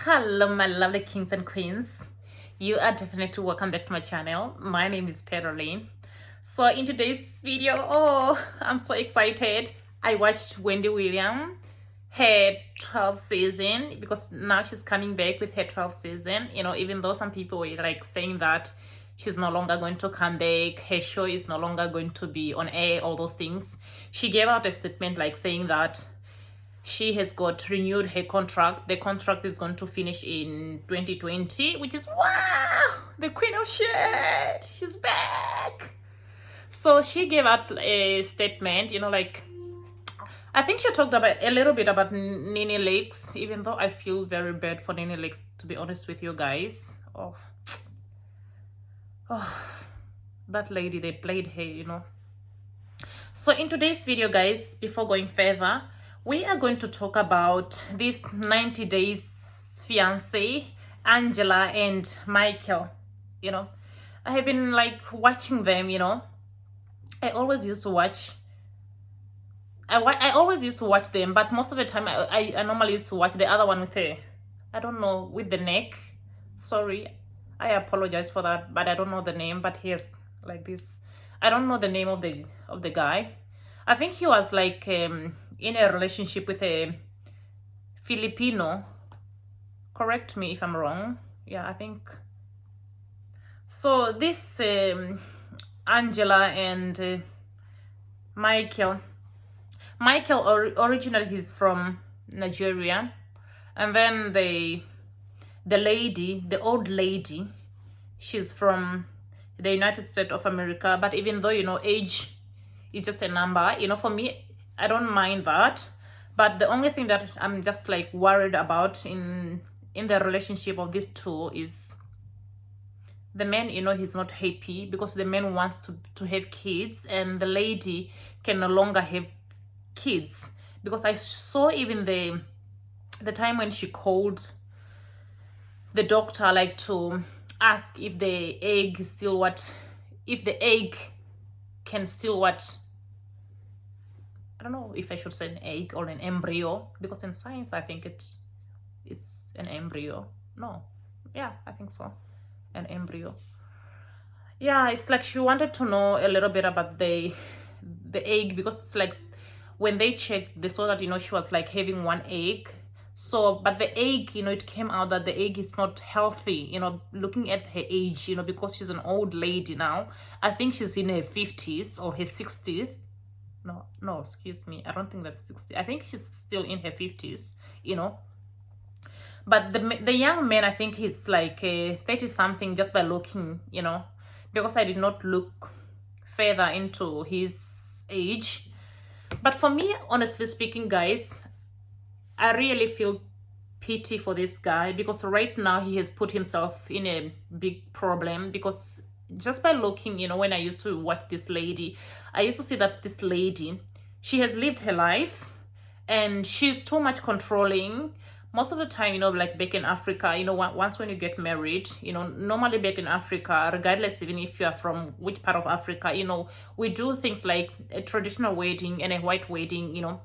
Hello, my lovely kings and queens. You are definitely welcome back to my channel. My name is Pedrolin. So in today's video, I'm so excited. I watched Wendy Williams, her 12th season, because now she's coming back with her 12th season. Even though some people were like saying that she's no longer going to come back, her show is no longer going to be on air, all those things. She gave out a statement like saying that she has got renewed her contract. The contract is going to finish in 2020, which is wow, the queen of shit, she's back. So she gave out a statement, like, I think she talked about a little bit about Nene Leakes, even though I feel very bad for Nene Leakes, to be honest with you guys. Oh, that lady, they played her. So in today's video, guys, before going further, we are going to talk about this 90 days fiancé, Angela and Michael. I have been like watching them. I always used to watch them, but most of the time I normally used to watch the other one with I don't know, with the neck. Sorry, I apologize for that, but I don't know the name. But here's like this. I don't know the name of the guy. I think he was like in a relationship with a Filipino. Correct me if I'm wrong. Yeah, I think. So this Angela and Michael. Originally he's from Nigeria, and then the old lady, she's from the United States of America. But even though age is just a number, for me, I don't mind that. But the only thing that I'm just like worried about in the relationship of these two is the man, he's not happy because the man wants to have kids, and the lady can no longer have kids. Because I saw even the time when she called the doctor, like, to ask if the egg is still if the egg can still I don't know if I should say an egg or an embryo, because in science I think it's an embryo. No, yeah, I think so, an embryo. Yeah, it's like she wanted to know a little bit about the egg, because it's like when they checked, they saw that she was like having one egg. So, but the egg, it came out that the egg is not healthy, looking at her age, because she's an old lady now. I think she's in her 50s or her 60s. No, excuse me. I don't think that's 60. I think she's still in her 50s, But the young man, I think he's like 30-something just by looking, because I did not look further into his age. But for me, honestly speaking, guys, I really feel pity for this guy, because right now he has put himself in a big problem. Because just by looking, when I used to watch this lady, I used to see that this lady, she has lived her life and she's too much controlling. Most of the time, like back in Africa, once when you get married, normally back in Africa, regardless even if you are from which part of Africa, we do things like a traditional wedding and a white wedding,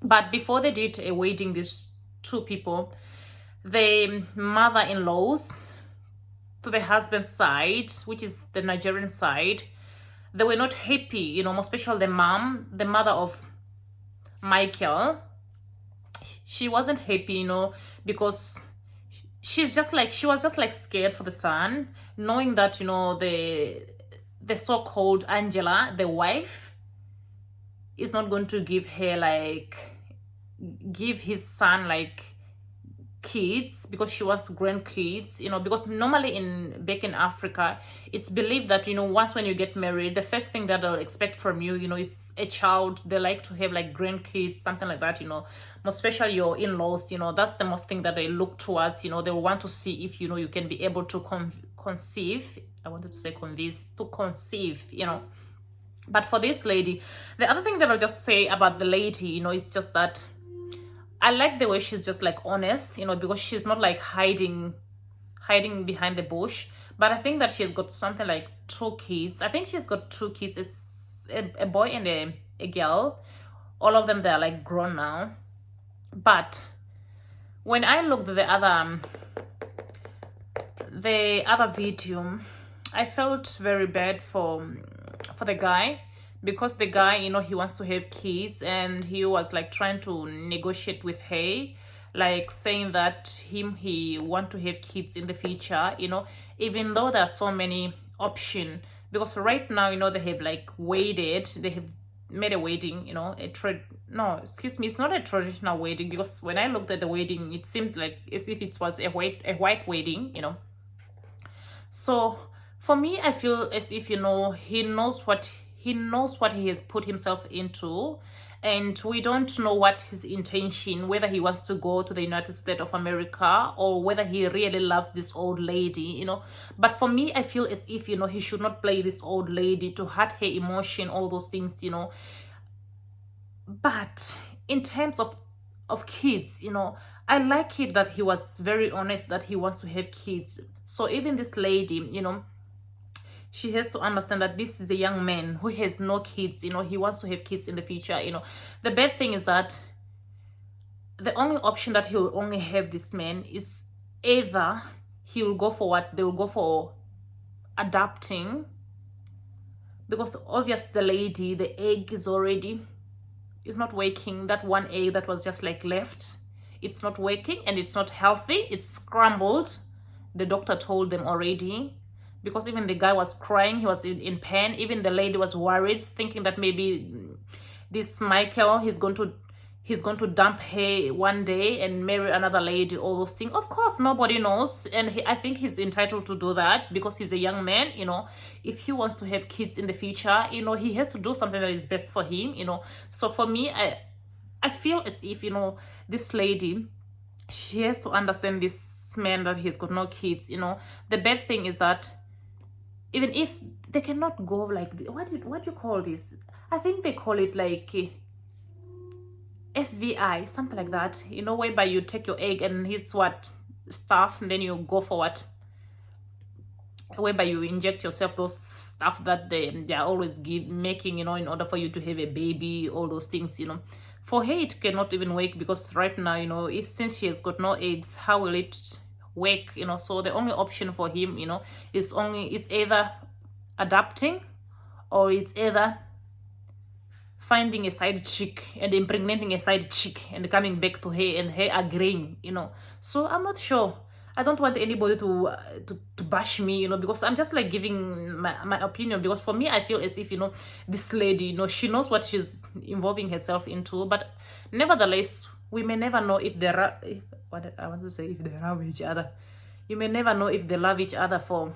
But before they did a wedding, these two people, the mother-in-laws to the husband's side, which is the Nigerian side, they were not happy, especially the mom, the mother of Michael. She wasn't happy, because she was just like scared for the son, knowing that, the so-called Angela, the wife, is not going to give his son like kids, because she wants grandkids, because normally back in Africa, it's believed that, once when you get married, the first thing that they'll expect from you, is a child. They like to have like grandkids, something like that, most especially your in-laws, that's the most thing that they look towards. They will want to see if, you can be able to conceive. I wanted to say conceive. But for this lady, the other thing that I'll just say about the lady, is just that I like the way she's just like honest, because she's not like hiding behind the bush. But I think that she's got something like 2 kids. I think she's got 2 kids. It's a boy and a girl. All of them, they're like grown now. But when I looked at the other video, I felt very bad for the guy, because the guy, you know, he wants to have kids, and he was like trying to negotiate with her, like saying that he want to have kids in the future, you know, even though there are so many options. Because right now, you know, they have like wedded, they have made a wedding, you know, no, excuse me, it's not a traditional wedding, because when I looked at the wedding, it seemed like as if it was a white wedding, you know. So for me, I feel as if, you know, he knows what he has put himself into, and we don't know what his intention, whether he wants to go to the United States of America, or whether he really loves this old lady, you know. But for me, I feel as if, you know, he should not play this old lady to hurt her emotion, all those things, you know. But in terms of kids, you know, I like it that he was very honest that he wants to have kids. So even this lady, you know, she has to understand that this is a young man who has no kids, you know, he wants to have kids in the future, you know. The bad thing is that the only option that he will only have, this man, is either he will go for what they will go for, adopting, because obviously the lady, the egg is not working. That one egg that was just like left, it's not working, and it's not healthy, it's scrambled. The doctor told them already, because even the guy was crying, he was in pain. Even the lady was worried, thinking that maybe this Michael, he's going to dump her one day and marry another lady, all those things. Of course, nobody knows, and I think he's entitled to do that, because he's a young man, you know. If he wants to have kids in the future, you know, he has to do something that is best for him, you know. So for me, I feel as if, you know, this lady, she has to understand this man, that he's got no kids, you know. The bad thing is that even if they cannot go like, what do you call this? I think they call it like FVI, something like that, you know, whereby you take your egg and his stuff, and then you go for whereby you inject yourself those stuff that they are always making, you know, in order for you to have a baby, all those things, you know. For her, it cannot even work, because right now, you know, since she has got no eggs, how will it work, you know? So the only option for him, you know, is either adopting, or it's either finding a side chick and impregnating a side chick and coming back to her and her agreeing, you know. So I'm not sure. I don't want anybody to bash me, you know, because I'm just like giving my opinion. Because for me, I feel as if, you know, this lady, you know, she knows what she's involving herself into. But nevertheless, we may never know if they if they love each other. You may never know if they love each other for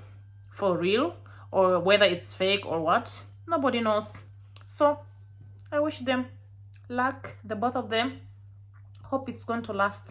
real, or whether it's fake or what. Nobody knows. So I wish them luck, the both of them. Hope it's going to last.